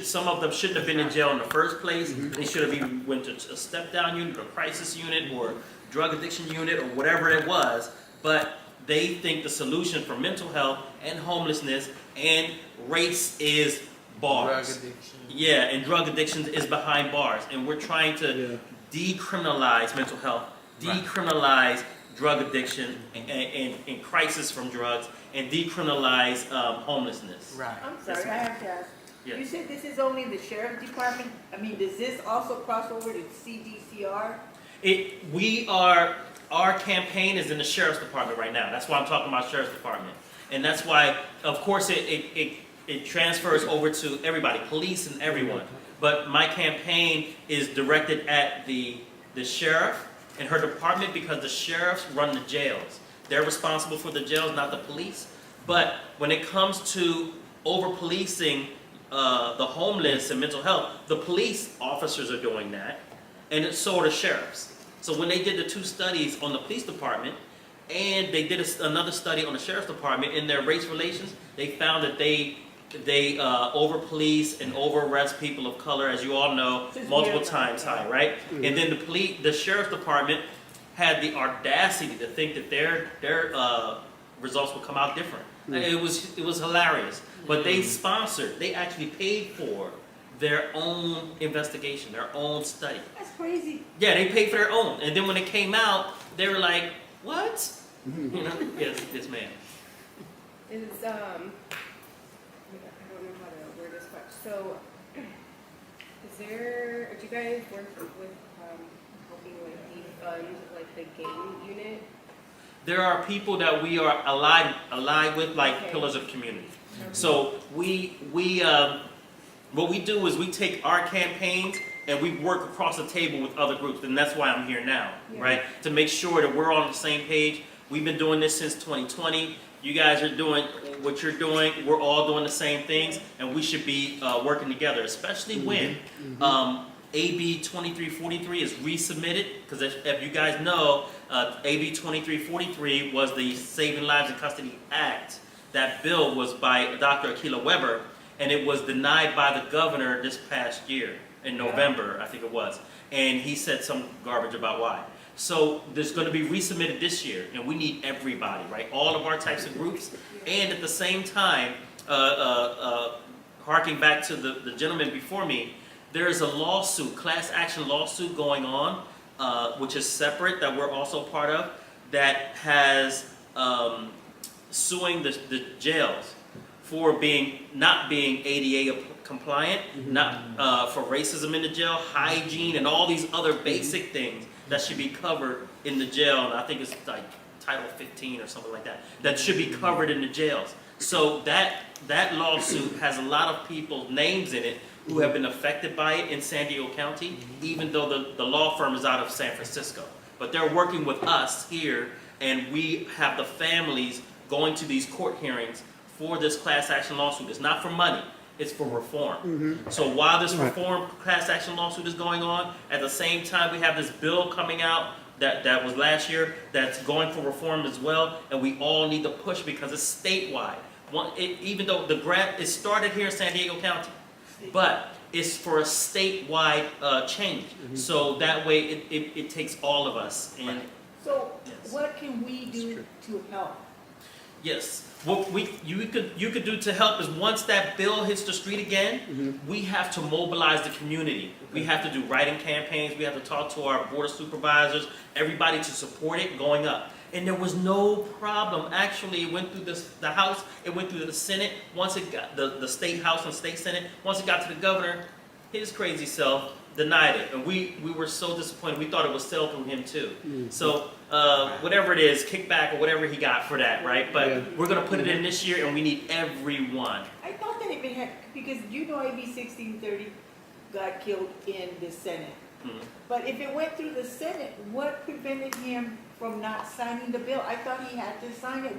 Some of them shouldn't have been in jail in the first place. They should have even went to a step-down unit or crisis unit or drug addiction unit or whatever it was. But they think the solution for mental health and homelessness, and race is Drug bars. addiction. Yeah, and drug addiction is behind bars, and we're trying to decriminalize mental health, Right. decriminalize drug addiction and crisis from drugs, and decriminalize homelessness. Right. I'm sorry, I have to ask. You Yes. said this is only the sheriff department? I mean, does this also cross over to CDCR? Our campaign is in the sheriff's department right now. That's why I'm talking about sheriff's department, and that's why, of course, it transfers over to everybody, police and everyone. But my campaign is directed at the sheriff and her department, because the sheriffs run the jails. They're responsible for the jails, not the police. But when it comes to over-policing the homeless and mental health, the police officers are doing that, and so are the sheriffs. So when they did the 2 studies on the police department, and they did another study on the sheriff's department in their race relations, they found that they over-police and over-arrest people of color, as you all know, multiple times high, right? And then the sheriff's department had the audacity to think that their results would come out different. It was hilarious. But they actually paid for their own investigation, their own study. That's crazy. Yeah, they paid for their own. And then when it came out, they were like, what? You know? Yes, ma'am. Is I don't know how to word this question. So, do you guys work with helping like defund like the gang unit? There are people that we are allied with, like Okay. pillars of community. So what we do is we take our campaigns and we work across the table with other groups, and that's why I'm here now, Yeah. right? To make sure that we're on the same page. We've been doing this since 2020. You guys are doing what you're doing. We're all doing the same things, and we should be working together, especially when AB 2343 is resubmitted, because if you guys know, AB 2343 was the Saving Lives in Custody Act. That bill was by Dr. Akilah Weber, and it was denied by the governor this past year, in November, I think it was. And he said some garbage about why. So there's going to be resubmitted this year, and we need everybody, right? All of our types of groups. And at the same time, harking back to the gentleman before me, there is a lawsuit, class action lawsuit going on, which is separate, that we're also part of, that has suing the jails for not being ADA compliant, not for racism in the jail, hygiene, and all these other basic things that should be covered in the jail. And I think it's like Title 15 or something like that, that should be covered in the jails. So that lawsuit has a lot of people's names in it who have been affected by it in San Diego County, even though the law firm is out of San Francisco. But they're working with us here, and we have the families going to these court hearings for this class action lawsuit. It's not for money, it's for reform. So while this reform class action lawsuit is going on, at the same time we have this bill coming out that was last year that's going for reform as well, and we all need to push because it's statewide. Even though the grant is started here in San Diego County, but it's for a statewide change. So that way it takes all of us. And So yes. what can we do to help? Yes. What you could do to help is, once that bill hits the street again, we have to mobilize the community. We have to do writing campaigns. We have to talk to our board of supervisors, everybody to support it going up. And there was no problem. Actually, it went through the House, it went through the Senate. Once it got the State House and State Senate, once it got to the governor, his crazy self denied it. And we were so disappointed. We thought it would sell through him too. So whatever it is, kickback or whatever he got for that, right? But we're going to put it in this year, and we need everyone. I thought that it had, because you know AB 1630 got killed in the Senate. But if it went through the Senate, what prevented him from not signing the bill? I thought he had to sign it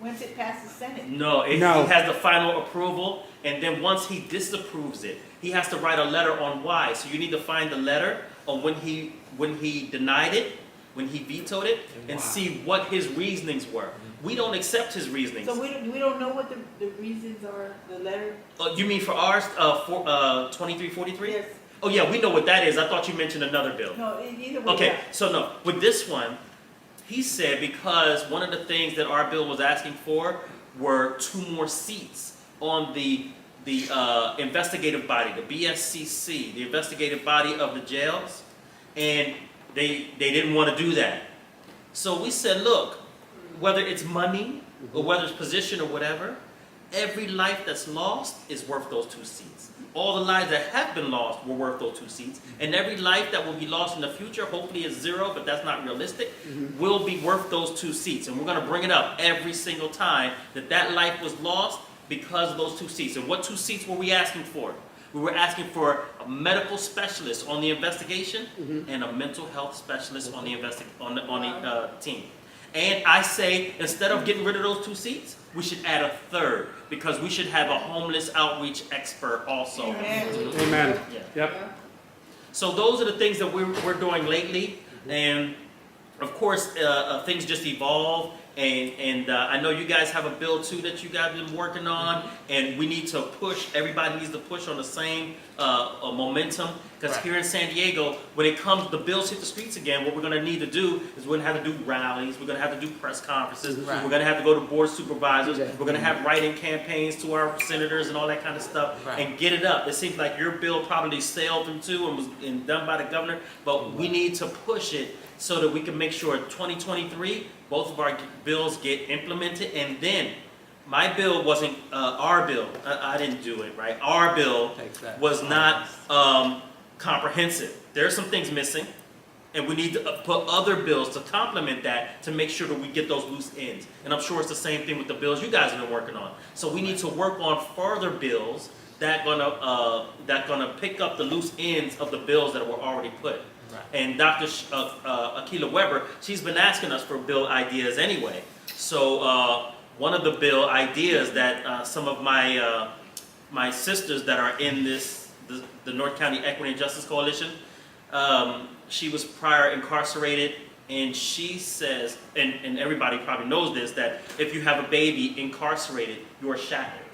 once it passed the Senate. No, he has the final approval, and then once he disapproves it, he has to write a letter on why. So you need to find the letter on when he denied it, when he vetoed it, and see what his reasonings were. We don't accept his reasonings. So we don't know what the reasons are, the letter? You mean for ours, 2343? Yes. Oh yeah, we know what that is. I thought you mentioned another bill. No, either way. Okay, yeah. so no, with this one, he said because one of the things that our bill was asking for were 2 more seats on the investigative body, the BSCC, the investigative body of the jails, and they didn't want to do that. So we said, look, whether it's money or whether it's position or whatever, every life that's lost is worth those 2 seats. All the lives that have been lost were worth those 2 seats. And every life that will be lost in the future, hopefully it's 0, but that's not realistic, will be worth those 2 seats. And we're going to bring it up every single time that life was lost because of those 2 seats. And what 2 seats were we asking for? We were asking for a medical specialist on the investigation and a mental health specialist on the team. And I say, instead of getting rid of those 2 seats, we should add a 3rd, because we should have a homeless outreach expert also. Amen. Yeah. Yep. So those are the things that we're doing lately, and of course things just evolve. And I know you guys have a bill too that you guys have been working on, and we need to push. Everybody needs to push on the same momentum, because here in San Diego, when it comes, the bills hit the streets again. What we're going to need to do is we're going to have to do rallies. We're going to have to do press conferences. We're going to have to go to board supervisors. We're going to have write-in campaigns to our senators and all that kind of stuff, and get it up. It seems like your bill probably sailed through too and was done by the governor, but we need to push it so that we can make sure 2023, both of our bills get implemented. And then, my bill wasn't our bill. I didn't do it, right? Our bill was not comprehensive. There are some things missing, and we need to put other bills to complement that to make sure that we get those loose ends. And I'm sure it's the same thing with the bills you guys have been working on. So we need to work on further bills that gonna pick up the loose ends of the bills that were already put. And Dr. Akila Weber, she's been asking us for bill ideas anyway. So one of the bill ideas that some of my sisters that are in the North County Equity and Justice Coalition, she was prior incarcerated, and she says, and everybody probably knows this, that if you have a baby incarcerated, you are shackled.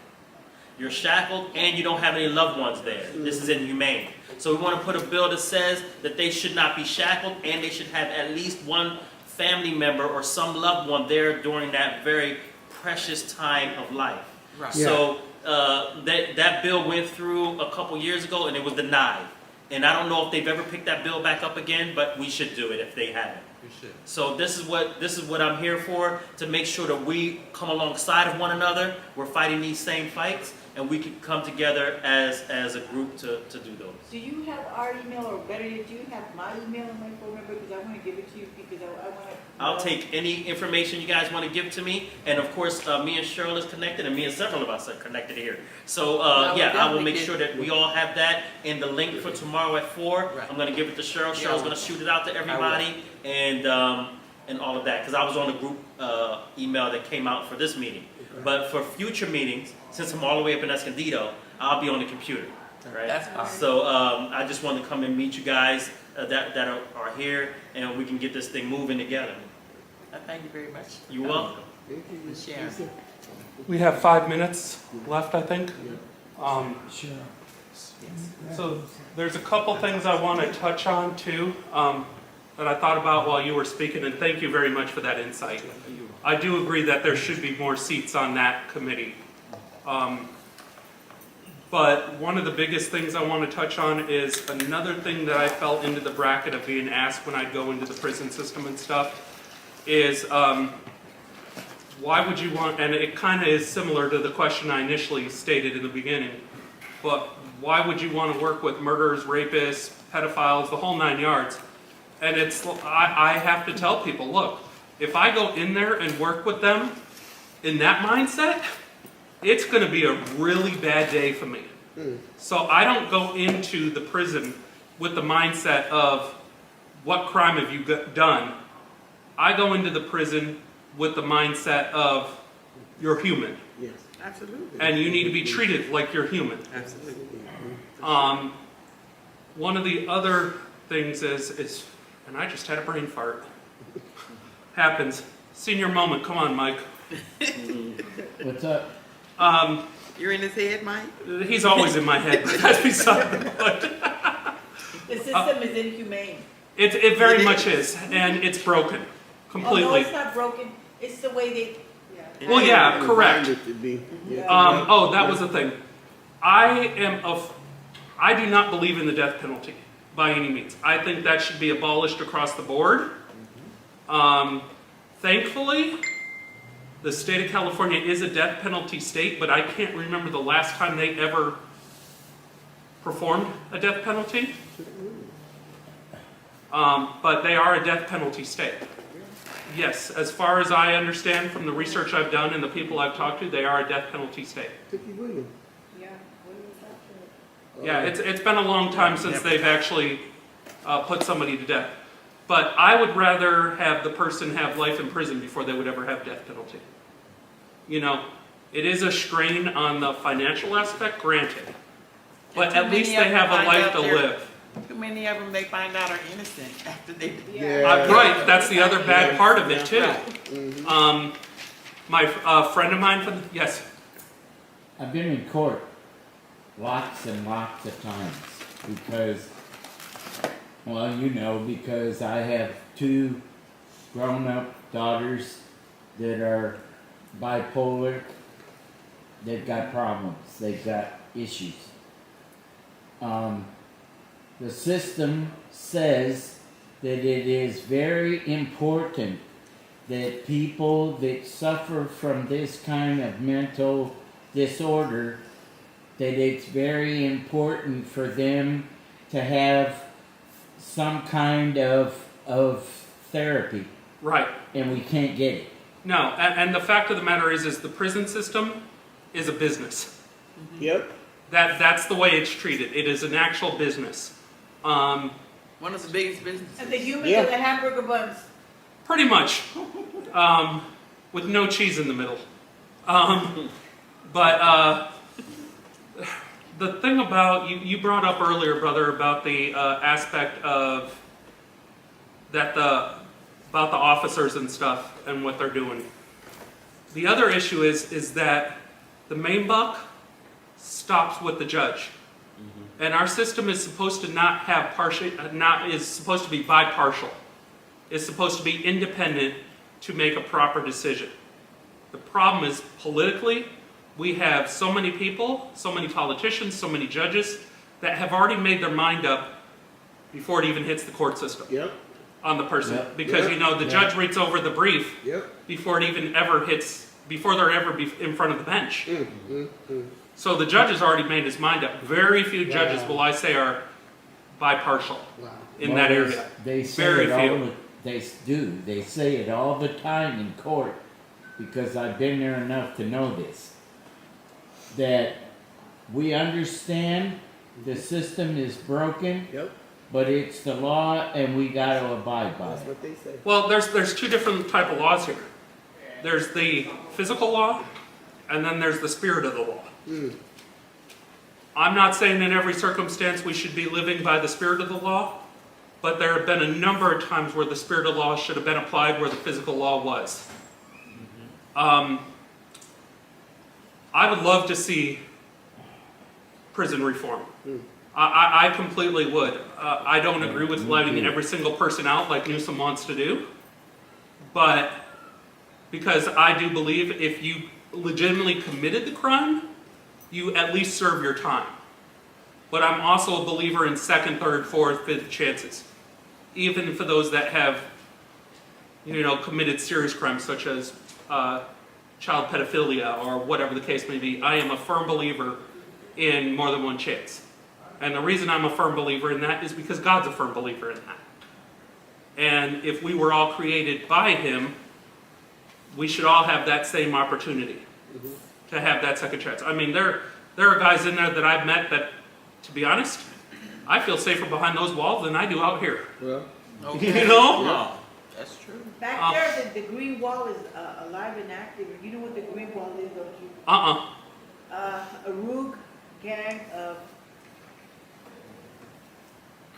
You're shackled and you don't have any loved ones there. This is inhumane. So we want to put a bill that says that they should not be shackled, and they should have at least one family member or some loved one there during that very precious time of life. Right. So that bill went through a couple years ago, and it was denied. And I don't know if they've ever picked that bill back up again, but we should do it if they haven't. We should. So this is what I'm here for, to make sure that we come alongside of one another. We're fighting these same fights, and we can come together as a group to do those. Do you have our email, or better yet, do you have my email and my phone number? Because I want to give it to you, because I want to... I'll take any information you guys want to give to me, and of course, me and Cheryl is connected, and me and several of us are connected here. So I will make sure that we all have that, and the link for tomorrow at 4. Right. I'm going to give it to Cheryl. Cheryl's going to shoot it out to everybody, and all of that, because I was on the group email that came out for this meeting. But for future meetings, since I'm all the way up in Escondido, I'll be on the computer. Right? That's fine. So I just wanted to come and meet you guys that are here, and we can get this thing moving together. Thank you very much. You're welcome. Sharon. We have 5 minutes left, I think. So there's a couple things I want to touch on too, that I thought about while you were speaking, and thank you very much for that insight. I do agree that there should be more seats on that committee. But one of the biggest things I want to touch on is another thing that I fell into the bracket of being asked when I go into the prison system and stuff is, why would you want, and it kind of is similar to the question I initially stated in the beginning, but why would you want to work with murderers, rapists, pedophiles, the whole 9 yards? And I have to tell people, look, if I go in there and work with them in that mindset, it's going to be a really bad day for me. So I don't go into the prison with the mindset of, what crime have you done? I go into the prison with the mindset of, you're human. Yes, absolutely. And you need to be treated like you're human. Absolutely. One of the other things is, and I just had a brain fart. Happens. Senior moment. Come on, Mike. What's up? You're in his head, Mike? He's always in my head. That's beside the point. The system is inhumane. It very much is, and it's broken completely. Oh, no, it's not broken. It's the way Well, yeah, correct. Designed it to be. Yeah. Oh, that was the thing. I do not believe in the death penalty by any means. I think that should be abolished across the board. Thankfully, the state of California is a death penalty state, but I can't remember the last time they ever performed a death penalty. But they are a death penalty state. Yes, as far as I understand from the research I've done and the people I've talked to, they are a death penalty state. Tookie Williams. Yeah, when was that true? Yeah, it's been a long time since they've actually put somebody to death. But I would rather have the person have life in prison before they would ever have death penalty. You know, it is a strain on the financial aspect, granted. But And at too least many they of them have a find life out to they're- live. Too many of them they find out are innocent after they. Yeah. Right, that's the other bad part of it too. Right. My friend of mine from, yes, I've been in court lots and lots of times because, well, you know, because I have 2 grown-up daughters that are bipolar. They've got problems. They've got issues. The system says that it is very important that people that suffer from this kind of mental disorder, that it's very important for them to have some kind of therapy, right. and we can't get it. No, and the fact of the matter is the prison system is a business. Yep. That's the way it's treated. It is an actual business. One of the biggest businesses. And the humans Yeah. are the hamburger buns. Pretty much, with no cheese in the middle. But the thing about, you brought up earlier, brother, about the aspect of about the officers and stuff and what they're doing. The other issue is that the main buck stops with the judge. And our system is supposed to not have is supposed to be bipartial. It's supposed to be independent to make a proper decision. The problem is politically, we have so many people, so many politicians, so many judges that have already made their mind up before it even hits the court system Yep. on the person. Yep. Because, you know, the judge reads over the brief Yep. before it even ever hits, before they're ever in front of the bench. So the judge has already made his mind up. Very few judges, will I say, are bipartial in Well, that they- area. They say Very it all few. the, they do. They say it all the time in court because I've been there enough to know this. That we understand the system is broken, Yep. but it's the law and we got to abide by That's it. what they say. Well, there's 2 different type of laws here. There's the physical law, and then there's the spirit of the law. I'm not saying in every circumstance we should be living by the spirit of the law, but there have been a number of times where the spirit of law should have been applied where the physical law was. I would love to see prison reform. I completely would. I don't agree with letting every single person out like Newsom wants to do, but because I do believe if you legitimately committed the crime, you at least serve your time. But I'm also a believer in 2nd, 3rd, 4th, 5th chances. Even for those that have, you know, committed serious crimes such as child pedophilia or whatever the case may be. I am a firm believer in more than one chance. And the reason I'm a firm believer in that is because God's a firm believer in that. And if we were all created by Him, we should all have that same opportunity to have that second chance. I mean, there are guys in there that I've met that, to be honest, I feel safer behind those walls than I do out here. Well, Okay. You know? Yeah, that's true. Back there, the green wall is alive and active. You know what the green wall is, don't you? A rogue gang of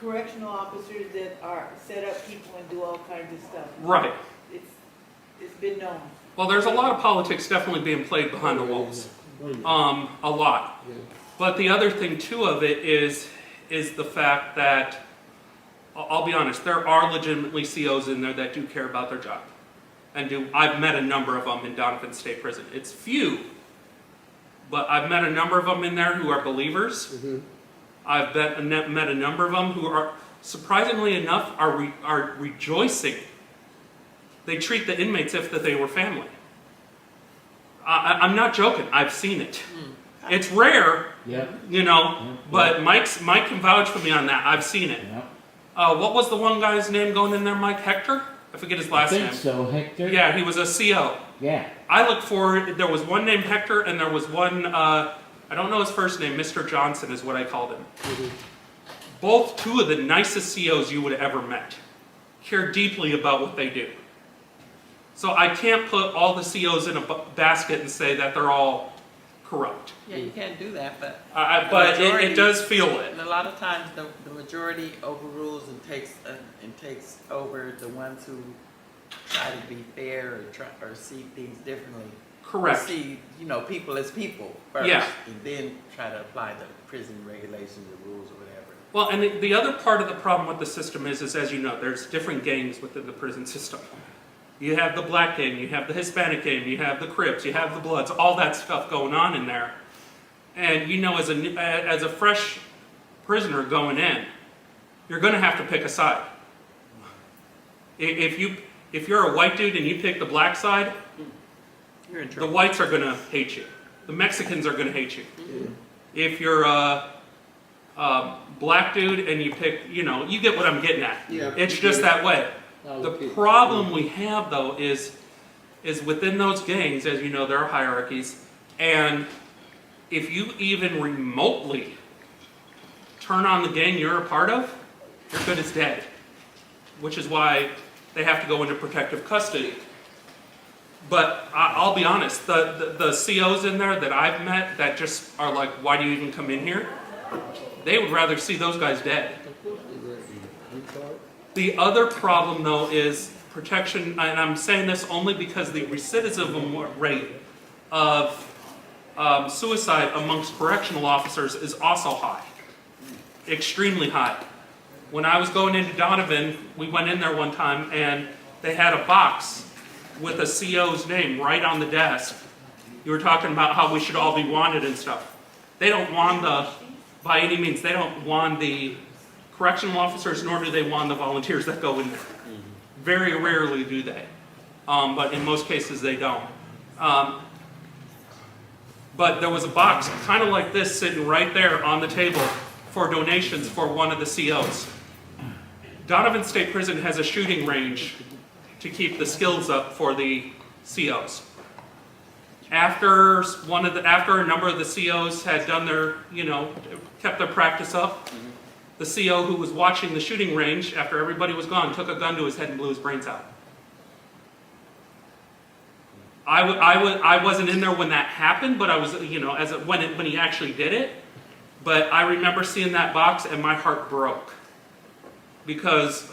correctional officers that are set up people and do all kinds of stuff. Right. It's been known. Well, there's a lot of politics definitely being played behind the walls. A lot. But the other thing too of it is the fact that, I'll be honest, there are legitimately COs in there that do care about their job. I've met a number of them in Donovan State Prison. It's few, but I've met a number of them in there who are believers. Mm-hmm. I've met a number of them who are, surprisingly enough, are rejoicing. They treat the inmates as if they were family. I'm not joking. I've seen it. It's rare, Yep. you know, Yep. but Mike can vouch for me on that. I've seen it. Yep. What was the one guy's name going in there, Mike? Hector? I forget his last I think name. so, Hector. Yeah, he was a CO. Yeah. I looked for, there was one named Hector and there was one, I don't know his first name, Mr. Johnson is what I called him. Both two of the nicest COs you would have ever met. Care deeply about what they do. So I can't put all the COs in a basket and say that they're all corrupt. Yeah, you can't do that, but. But majority- it does feel it. And a lot of times, the majority overrules and takes over the ones who try to be fair or see things differently. Correct. Or see, people as people first. Yeah. And then try to apply the prison regulations or rules or whatever. Well, and the other part of the problem with the system is as you know, there's different gangs within the prison system. You have the black gang, you have the Hispanic gang, you have the Crips, you have the Bloods, all that stuff going on in there. And as a fresh prisoner going in, you're going to have to pick a side. If you're a white dude and you pick the black side, You're in the trouble. whites are going to hate you. The Mexicans are going to hate you. If you're a black dude and you pick, you get what I'm getting at. Yeah. It's just that way. The problem we have, though, is within those gangs, as you know, there are hierarchies, and if you even remotely turn on the gang you're a part of, you're good as dead, which is why they have to go into protective custody. But I'll be honest, the COs in there that I've met that just are like, why do you even come in here? They would rather see those guys dead. The other problem, though, is protection, and I'm saying this only because the recidivism rate of suicide amongst correctional officers is also high, extremely high. When I was going into Donovan, we went in there one time and they had a box with a CO's name right on the desk. You were talking about how we should all be wanted and stuff. They don't want by any means, they don't want the correctional officers, nor do they want the volunteers that go in there. Very rarely do they. But in most cases they don't. But there was a box kind of like this sitting right there on the table for donations for one of the COs. Donovan State Prison has a shooting range to keep the skills up for the COs. After a number of the COs had done their, kept their practice up, the CO who was watching the shooting range after everybody was gone took a gun to his head and blew his brains out. I wasn't in there when that happened, but I was, when he actually did it. But I remember seeing that box and my heart broke. Because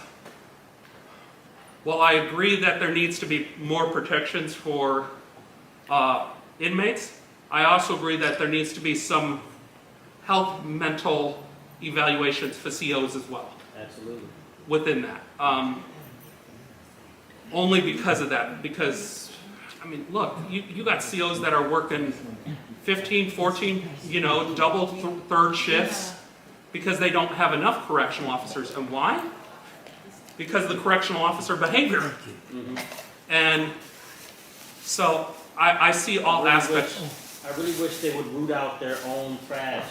while I agree that there needs to be more protections for inmates, I also agree that there needs to be some health mental evaluations for COs as well. Absolutely. Within that. Only because of that. Because, look, you got COs that are working 15, 14, double, third shifts because they don't have enough correctional officers. And why? Because of the correctional officer behavior. Mm-hmm. And so I see all aspects. I really wish they would root out their own trash,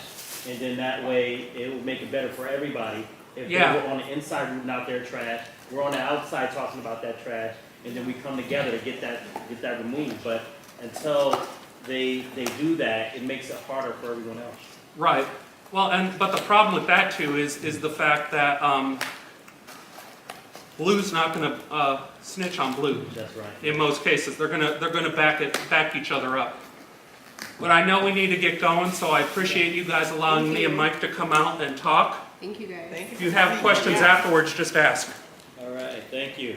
and then that way it would make it better for everybody. If they were on the inside rooting out their trash, we're on the outside talking about that trash, and then we come together to get that removed. But until they do that, it makes it harder for everyone else. Right. Well, but the problem with that too is the fact that Blue's not going to snitch on Blue. That's right. In most cases, they're gonna back each other up. But I know we need to get going, so I appreciate you guys allowing me and Mike to come out and talk. Thank you, guys. If you have questions afterwards, just ask. All right. Thank you.